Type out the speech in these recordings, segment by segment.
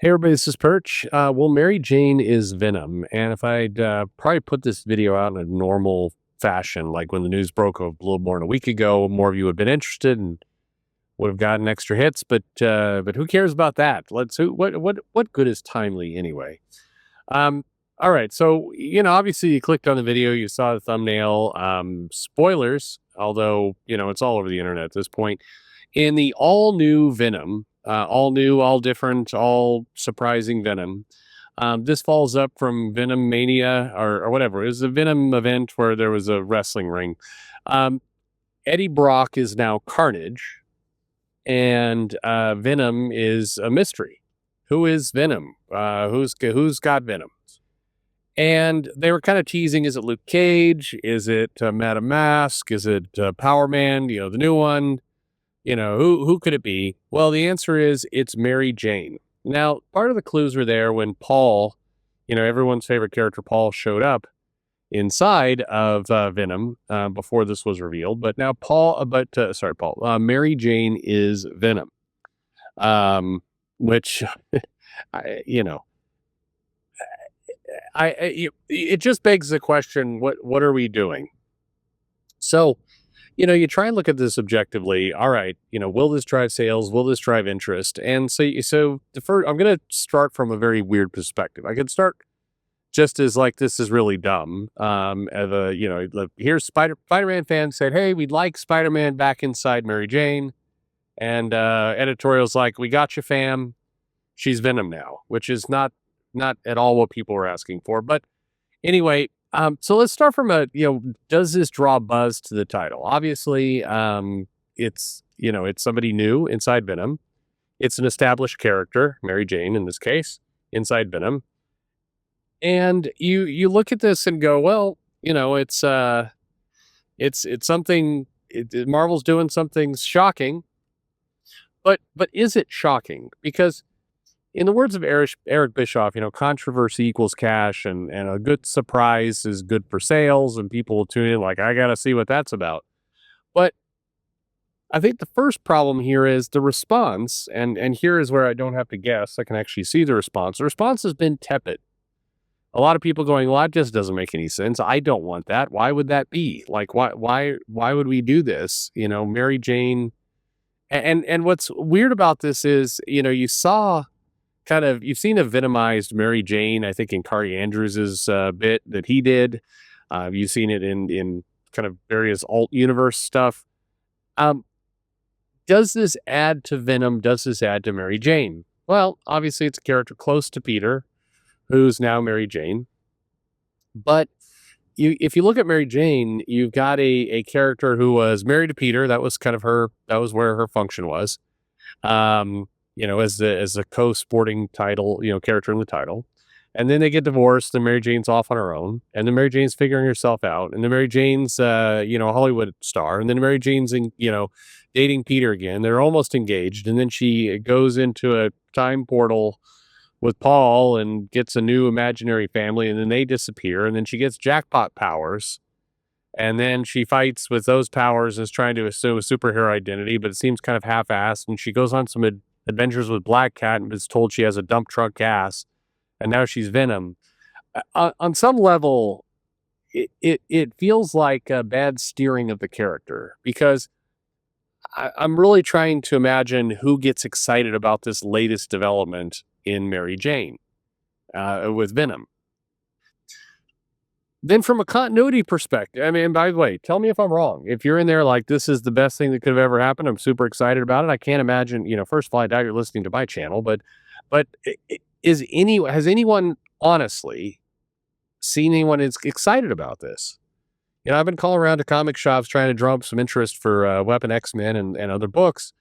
Hey everybody, this is Perch. Well, Mary Jane is Venom, and if I'd probably put this video out in a normal fashion, like when the news broke a little more than a week ago, more of you would have been interested and would have gotten extra hits. But who cares about that? What good is timely anyway? Um, all right, so obviously you clicked on the video, you saw the thumbnail. Spoilers, although it's all over the internet at this point. In the all new Venom, all new, all different, all surprising Venom. This follows up from Venom Mania or whatever. It was a Venom event where there was a wrestling ring. Um, Eddie Brock is now Carnage, and Venom is a mystery. Who is Venom? Who's got Venom? And they were kind of teasing: is it Luke Cage? Is it Madame Mask? Is it Power Man? The new one. Who could it be? Well, the answer is it's Mary Jane. Now, part of the clues were there when Paul, everyone's favorite character, Paul, showed up inside of Venom before this was revealed. But now Paul, Mary Jane is Venom, which, I, you know, it just begs the question: what are we doing? So, you try and look at this objectively. All right, will this drive sales? Will this drive interest? And so the first, I'm going to start from a very weird perspective. I could start just as like this is really dumb. As a here's Spider-Man fans said, hey, we'd like Spider-Man back inside Mary Jane, and editorials like, we got you, fam. She's Venom now, which is not at all what people were asking for. But anyway, so let's start from does this draw buzz to the title? Obviously, it's somebody new inside Venom. It's an established character, Mary Jane in this case, inside Venom. And you look at this and go, well, it's something. Marvel's doing something shocking, but is it shocking? Because in the words of Eric Bischoff, controversy equals cash, and a good surprise is good for sales, and people will tune in like, I got to see what that's about. But I think the first problem here is the response, and here is where I don't have to guess. I can actually see the response. The response has been tepid. A lot of people going, well, that just doesn't make any sense. I don't want that. Why would that be? Like, why would we do this? Mary Jane. And what's weird about this is, you've seen a venomized Mary Jane, I think in Carrie Andrews's bit that he did. You've seen it in kind of various alt universe stuff. Does this add to Venom? Does this add to Mary Jane? Well, obviously it's a character close to Peter, who's now Mary Jane. But if you look at Mary Jane, you've got a character who was married to Peter. That was kind of that was where her function was. As a co-sporting title, character in the title. And then they get divorced, and Mary Jane's off on her own, and then Mary Jane's figuring herself out, and then Mary Jane's a Hollywood star, and then Mary Jane's dating Peter again. They're almost engaged, and then she goes into a time portal with Paul and gets a new imaginary family, and then they disappear, and then she gets jackpot powers. And then she fights with those powers and is trying to assume a superhero identity, but it seems kind of half-assed. And she goes on some adventures with Black Cat and is told she has a dump truck gas, and now she's Venom. On some level, it feels like a bad steering of the character, because I'm really trying to imagine who gets excited about this latest development in Mary Jane with Venom. Then from a continuity perspective, I mean, by the way, tell me if I'm wrong. If you're in there like, this is the best thing that could have ever happened, I'm super excited about it. I can't imagine, first of all, I doubt you're listening to my channel, but has anyone honestly seen anyone is excited about this? I've been calling around to comic shops trying to drum up some interest for Weapon X-Men and other books.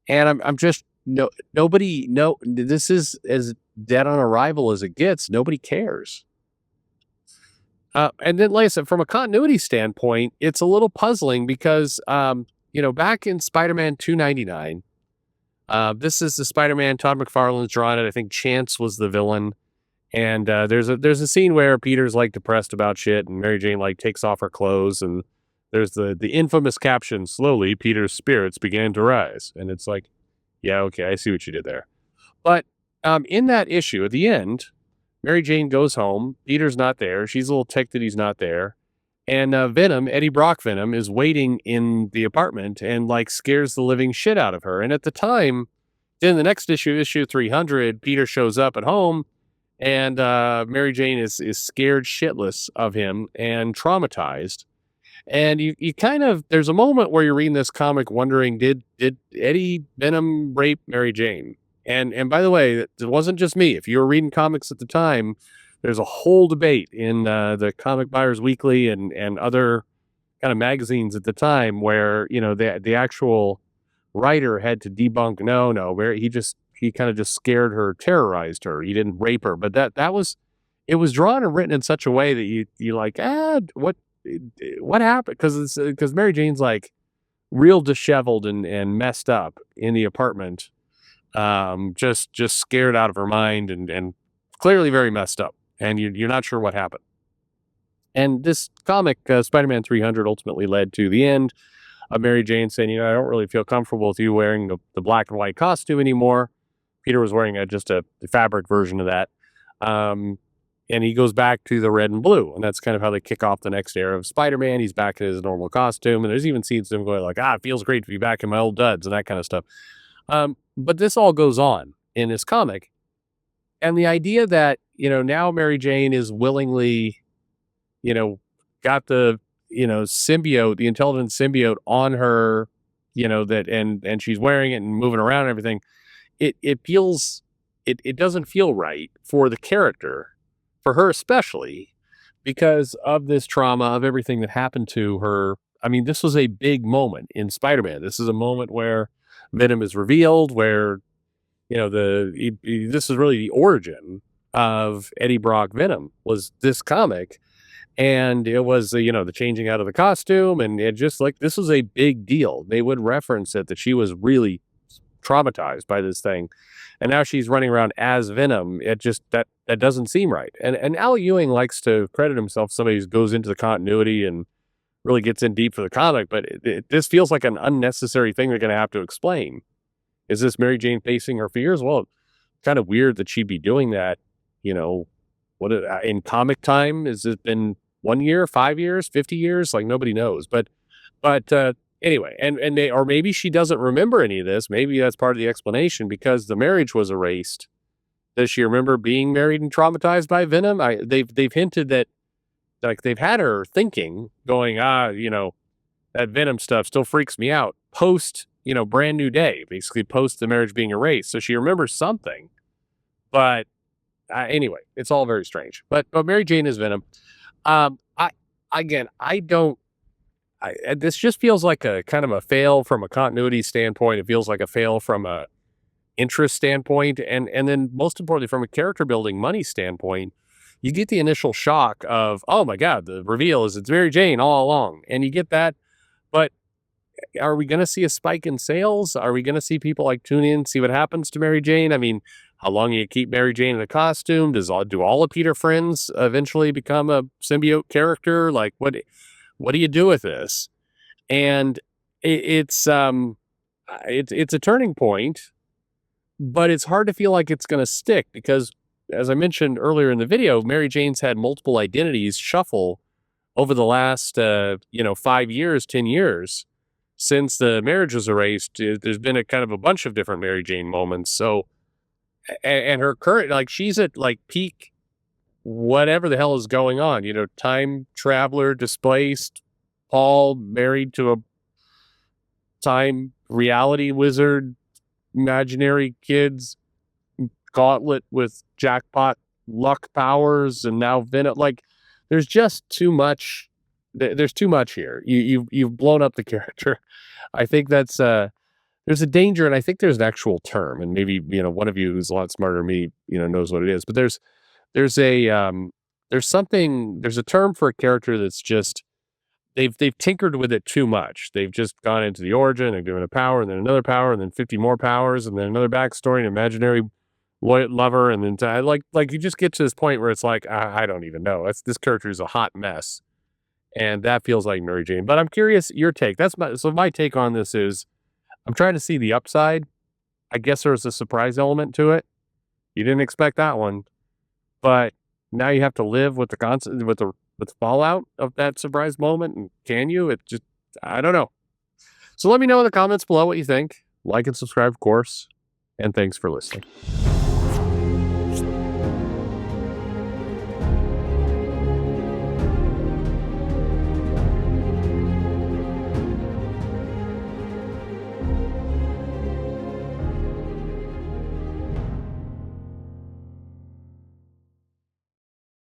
And I'm just, this is as dead on arrival as it gets. Nobody cares. And then, like I said, from a continuity standpoint, it's a little puzzling because, back in Spider-Man 299, this is the Spider-Man Todd McFarlane's drawn it. I think Chance was the villain. And there's a scene where Peter's like depressed about shit, and Mary Jane like takes off her clothes, and there's the infamous caption, slowly Peter's spirits began to rise. And it's like, yeah, okay, I see what you did there. But In that issue, at the end, Mary Jane goes home. Peter's not there. She's a little ticked that he's not there. And Venom, Eddie Brock Venom, is waiting in the apartment and like scares the living shit out of her. And at the time, in the next issue, issue 300, Peter shows up at home, and Mary Jane is scared shitless of him and traumatized. And you kind of, there's a moment where you're reading this comic wondering, did Eddie Venom rape Mary Jane? And by the way, it wasn't just me. If you were reading comics at the time, there's a whole debate in the Comic Buyers Weekly and other kind of magazines at the time where, you know, the actual writer had to debunk, no, where he kind of just scared her, terrorized her. He didn't rape her, but that was, it was drawn and written in such a way that you like, what happened? Because Mary Jane's like real disheveled and messed up in the apartment, just scared out of her mind and clearly very messed up, and you're not sure what happened. And this comic, Spider-Man 300, ultimately led to the end of Mary Jane saying, I don't really feel comfortable with you wearing the black and white costume anymore. Peter was wearing just a fabric version of that. And he goes back to the red and blue. And that's kind of how they kick off the next era of Spider-Man. He's back in his normal costume. And there's even scenes of him going like, it feels great to be back in my old duds and that kind of stuff. But this all goes on in this comic. And the idea that, now Mary Jane is willingly, got the, symbiote, the intelligent symbiote on her, and she's wearing it and moving around and everything. It feels, it doesn't feel right for the character, for her especially, because of this trauma, of everything that happened to her. I mean, this was a big moment in Spider-Man. This is a moment where Venom is revealed, where, this is really the origin of Eddie Brock Venom, was this comic. And it was, the changing out of the costume, and it just like, this was a big deal. They would reference it, that she was really traumatized by this thing. And now she's running around as Venom. It just, that doesn't seem right. And Al Ewing likes to credit himself somebody who goes into the continuity and really gets in deep for the comic, but this feels like an unnecessary thing they're going to have to explain. Is this Mary Jane facing her fears? Well, kind of weird that she'd be doing that. What in comic time, has it been 1 year, 5 years, 50 years? Like, nobody knows. But anyway, and they, or maybe she doesn't remember any of this. Maybe that's part of the explanation, because the marriage was erased. Does she remember being married and traumatized by Venom? They've hinted that, like, they've had her thinking, going, that Venom stuff still freaks me out. Post, Brand New Day, basically post the marriage being erased. So she remembers something, but anyway, it's all very strange. But Mary Jane is Venom. This just feels like a kind of a fail from a continuity standpoint. It feels like a fail from a interest standpoint. And then most importantly, from a character building money standpoint, you get the initial shock of, oh my God, the reveal is it's Mary Jane all along. And you get that. But are we going to see a spike in sales? Are we going to see people like tune in, see what happens to Mary Jane? I mean, how long do you keep Mary Jane in a costume? Do all of Peter friends eventually become a symbiote character? Like, what do you do with this? And it's a turning point, but it's hard to feel like it's going to stick, because, as I mentioned earlier in the video, Mary Jane's had multiple identities shuffle over the last 5 years, 10 years since the marriage was erased. There's been a kind of a bunch of different Mary Jane moments. So, and her current, like, she's at like peak whatever the hell is going on, time traveler, displaced, Paul married to a time reality wizard, imaginary kids, Gauntlet with jackpot luck powers, and now Venom. Like, there's just too much. There's too much here. You've blown up the character. I think that's there's a danger, and I think there's an actual term, and maybe one of you who's a lot smarter than me knows what it is. But there's a term for a character that's just, they've tinkered with it too much. They've just gone into the origin and given a power, and then another power, and then 50 more powers, and then another backstory, an imaginary lover, and then like you just get to this point where it's like, I don't even know. This character is a hot mess, and that feels like Mary Jane. But I'm curious your take. My take on this is, I'm trying to see the upside. I guess there's a surprise element to it. You didn't expect that one, but now you have to live with the fallout of that surprise moment. And can you? It just, I don't know. So let me know in the comments below what you think. Like and subscribe, of course. And thanks for listening.